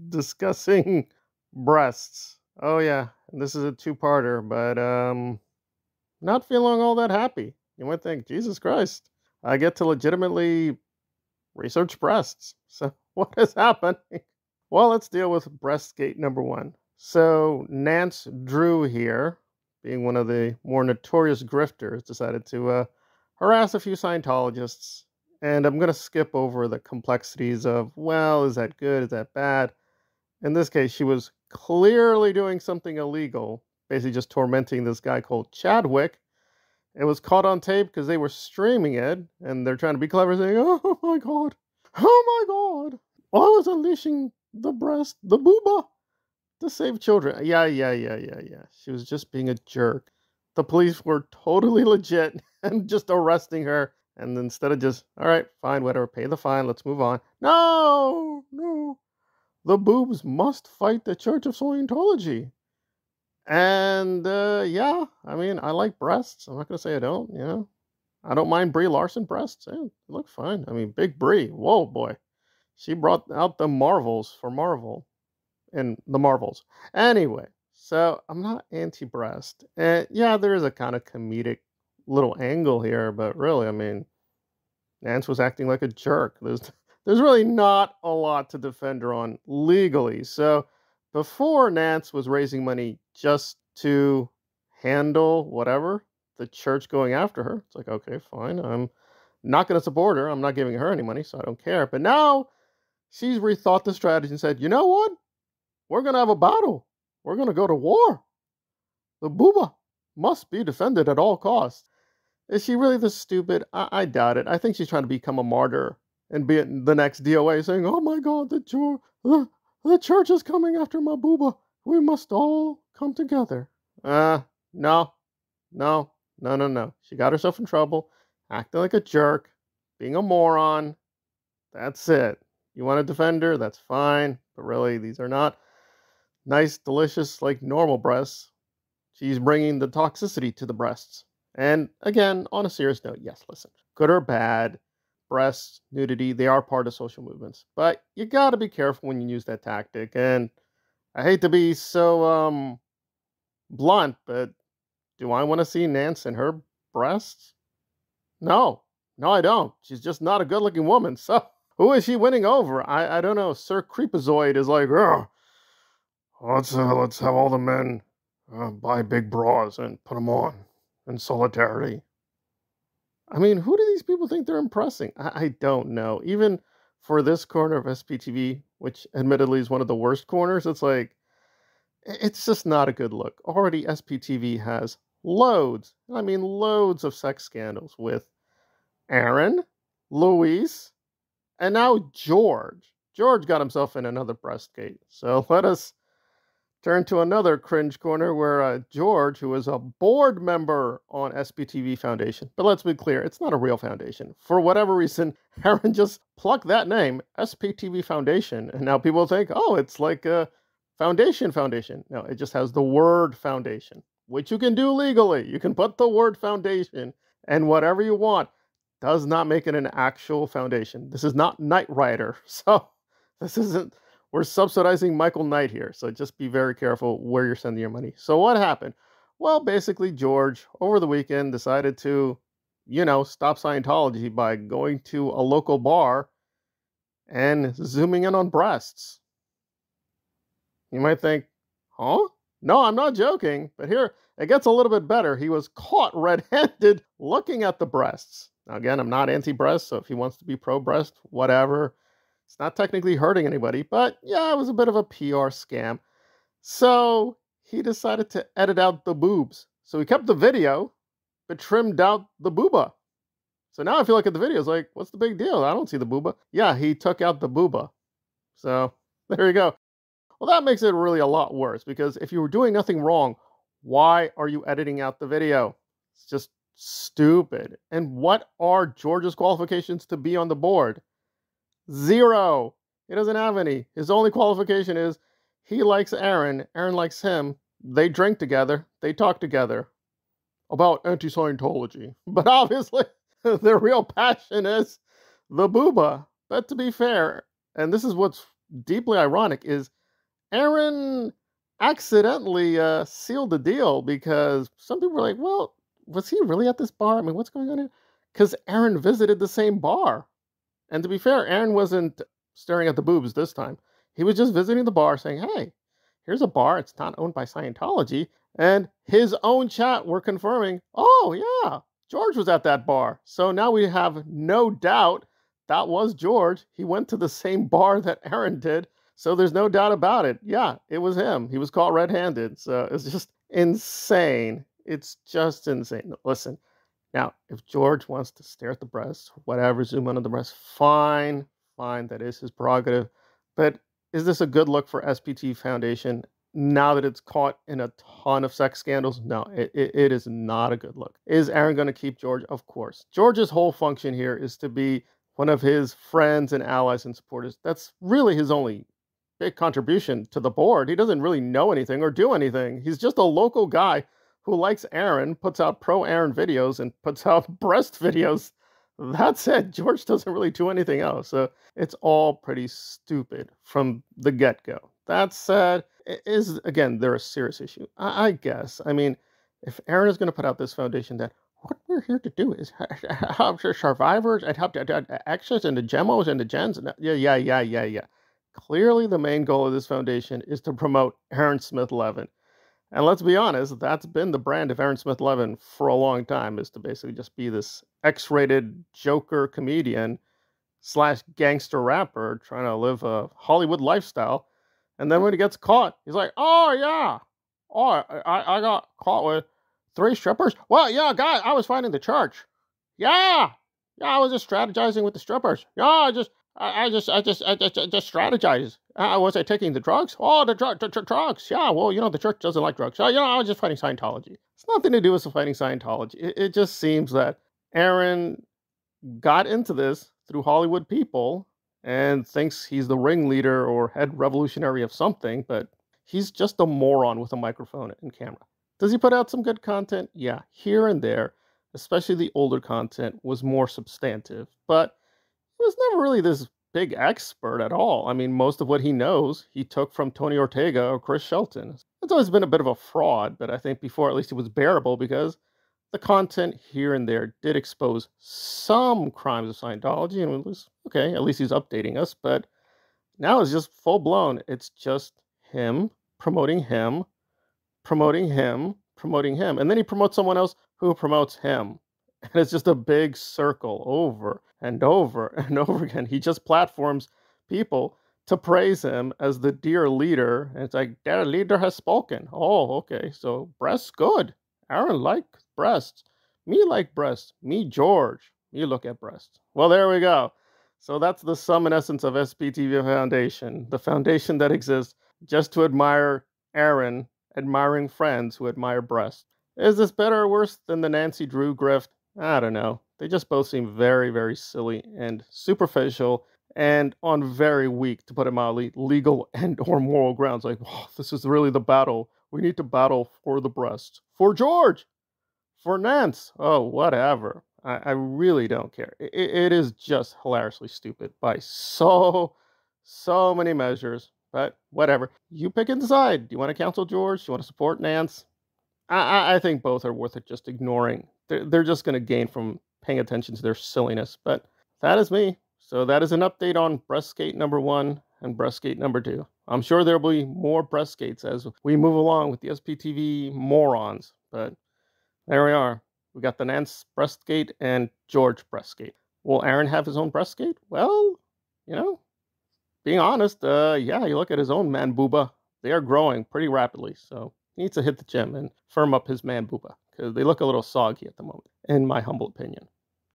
discussing breasts. Oh yeah, this is a two-parter, but not feeling all that happy. You might think, Jesus Christ, I get to legitimately research breasts. So what has happened? Well, let's deal with breastgate number one. So Nance Drew here, being one of the more notorious grifters, decided to harass a few Scientologists. And I'm going to skip over the complexities of, well, is that good? Is that bad? In this case, she was clearly doing something illegal, basically just tormenting this guy called Chadwick. It was caught on tape because they were streaming it, and they're trying to be clever, saying, oh my God, oh my God, I was unleashing the booba, to save children. Yeah. She was just being a jerk. The police were totally legit and just arresting her. And instead of just, all right, fine, whatever, pay the fine, let's move on. No. The boobs must fight the Church of Scientology. And, yeah, I mean, I like breasts. I'm not going to say I don't, you know. I don't mind Brie Larson breasts. Yeah, they look fine. I mean, big Brie. Whoa, boy. She brought out the Marvels for Marvel. And the Marvels. Anyway, so I'm not anti-breast. And yeah, there is a kind of comedic little angle here, but really, I mean, Nance was acting like a jerk. There's really not a lot to defend her on legally. So before, Nance was raising money just to handle whatever, the church going after her. It's like, okay, fine. I'm not going to support her. I'm not giving her any money, so I don't care. But now she's rethought the strategy and said, you know what? We're going to have a battle. We're going to go to war. The booba must be defended at all costs. Is she really this stupid? I doubt it. I think she's trying to become a martyr and be the next DOA saying, oh my God, the church is coming after my booba. We must all come together. No. She got herself in trouble, acting like a jerk, being a moron. That's it. You want to defend her? That's fine. But really, these are not nice, delicious, like normal breasts. She's bringing the toxicity to the breasts. And again, on a serious note, yes, listen, good or bad, breasts, nudity, they are part of social movements. But you got to be careful when you use that tactic. And I hate to be so blunt, but do I want to see Nance in her breasts? No, I don't. She's just not a good-looking woman. So who is she winning over? I don't know. Sir Creepazoid is like, let's have all the men buy big bras and put them on in solidarity. I mean, who do these people think they're impressing? I don't know. Even for this corner of SPTV, which admittedly is one of the worst corners, it's like, it's just not a good look. Already SPTV has loads of sex scandals with Aaron, Luis, and now George. George got himself in another breastgate. So let us turn to another cringe corner where George, who is a board member on SPTV Foundation, but let's be clear, it's not a real foundation. For whatever reason, Aaron just plucked that name, SPTV Foundation, and now people think, oh, it's like a foundation. No, it just has the word foundation, which you can do legally. You can put the word foundation and whatever you want. Does not make it an actual foundation. This is not Knight Rider. So this isn't, we're subsidizing Michael Knight here. So just be very careful where you're sending your money. So what happened? Well, basically George over the weekend decided to, stop Scientology by going to a local bar and zooming in on breasts. You might think, huh? No, I'm not joking. But here, it gets a little bit better. He was caught red-handed looking at the breasts. Now, again, I'm not anti-breast, so if he wants to be pro-breast, whatever. It's not technically hurting anybody, but yeah, it was a bit of a PR scam. So he decided to edit out the boobs. So he kept the video, but trimmed out the booba. So now if you look at the video, it's like, what's the big deal? I don't see the booba. Yeah, he took out the booba. So there you go. Well, that makes it really a lot worse, because if you were doing nothing wrong, why are you editing out the video? It's just stupid. And what are George's qualifications to be on the board? 0. He doesn't have any. His only qualification is he likes Aaron. Aaron likes him. They drink together. They talk together about anti-Scientology. But obviously, their real passion is the booba. But to be fair, and this is what's deeply ironic is Aaron accidentally sealed the deal because some people were like, well, was he really at this bar? I mean, what's going on here? Because Aaron visited the same bar. And to be fair, Aaron wasn't staring at the boobs this time. He was just visiting the bar saying, hey, here's a bar. It's not owned by Scientology. And his own chat were confirming, oh, yeah, George was at that bar. So now we have no doubt that was George. He went to the same bar that Aaron did. So there's no doubt about it. Yeah, it was him. He was caught red-handed. So it's just insane. It's just insane. Listen, now, if George wants to stare at the breasts, whatever, zoom in on the breasts, fine, that is his prerogative. But is this a good look for SPT Foundation now that it's caught in a ton of sex scandals? No, it is not a good look. Is Aaron going to keep George? Of course. George's whole function here is to be one of his friends and allies and supporters. That's really his only big contribution to the board. He doesn't really know anything or do anything. He's just a local guy who likes Aaron, puts out pro-Aaron videos, and puts out breast videos. That's it. George doesn't really do anything else. So it's all pretty stupid from the get-go. That said, again, they're a serious issue. I guess. I mean, if Aaron is going to put out this foundation that what we're here to do is help survivors and help access and the gemos and the gens. And yeah. Clearly, the main goal of this foundation is to promote Aaron Smith-Levin. And let's be honest, that's been the brand of Aaron Smith-Levin for a long time, is to basically just be this X-rated joker comedian / gangster rapper trying to live a Hollywood lifestyle. And then when he gets caught, he's like, oh, yeah. Oh, I got caught with 3 strippers. Well, yeah, guys, I was fighting the church. Yeah, I was just strategizing with the strippers. Yeah, I just strategize. Was I taking the drugs? Oh, the drugs. Yeah, well, the church doesn't like drugs. So, I was just fighting Scientology. It's nothing to do with fighting Scientology. It just seems that Aaron got into this through Hollywood people and thinks he's the ringleader or head revolutionary of something, but he's just a moron with a microphone and camera. Does he put out some good content? Yeah, here and there, especially the older content was more substantive, but he was never really this big expert at all. I mean, most of what he knows, he took from Tony Ortega or Chris Shelton. It's always been a bit of a fraud, but I think before at least it was bearable because the content here and there did expose some crimes of Scientology, and it was, okay, at least he's updating us, but now it's just full-blown. It's just him, promoting him, and then he promotes someone else who promotes him. And it's just a big circle over and over and over again. He just platforms people to praise him as the dear leader. And it's like, their leader has spoken. Oh, okay. So breasts, good. Aaron like breasts. Me like breasts. Me, George. Me look at breasts. Well, there we go. So that's the sum and essence of SPTV Foundation. The foundation that exists just to admire Aaron, admiring friends who admire breasts. Is this better or worse than the Nance Drew grift? I don't know. They just both seem very, very silly and superficial and on very weak, to put it mildly, legal and or moral grounds. Like, oh, this is really the battle. We need to battle for the breast. For George! For Nance! Oh, whatever. I really don't care. It is just hilariously stupid by so many measures. But whatever. You pick and decide. Do you want to counsel George? Do you want to support Nance? I think both are worth it just ignoring. They're just going to gain from paying attention to their silliness. But that is me. So that is an update on Breastgate number 1 and Breastgate number 2. I'm sure there will be more Breastgates as we move along with the SPTV morons. But there we are. We got the Nance Breastgate and George Breastgate. Will Aaron have his own Breastgate? Well, being honest, yeah, you look at his own man booba. They are growing pretty rapidly. So he needs to hit the gym and firm up his man booba because they look a little soggy at the moment, in my humble opinion.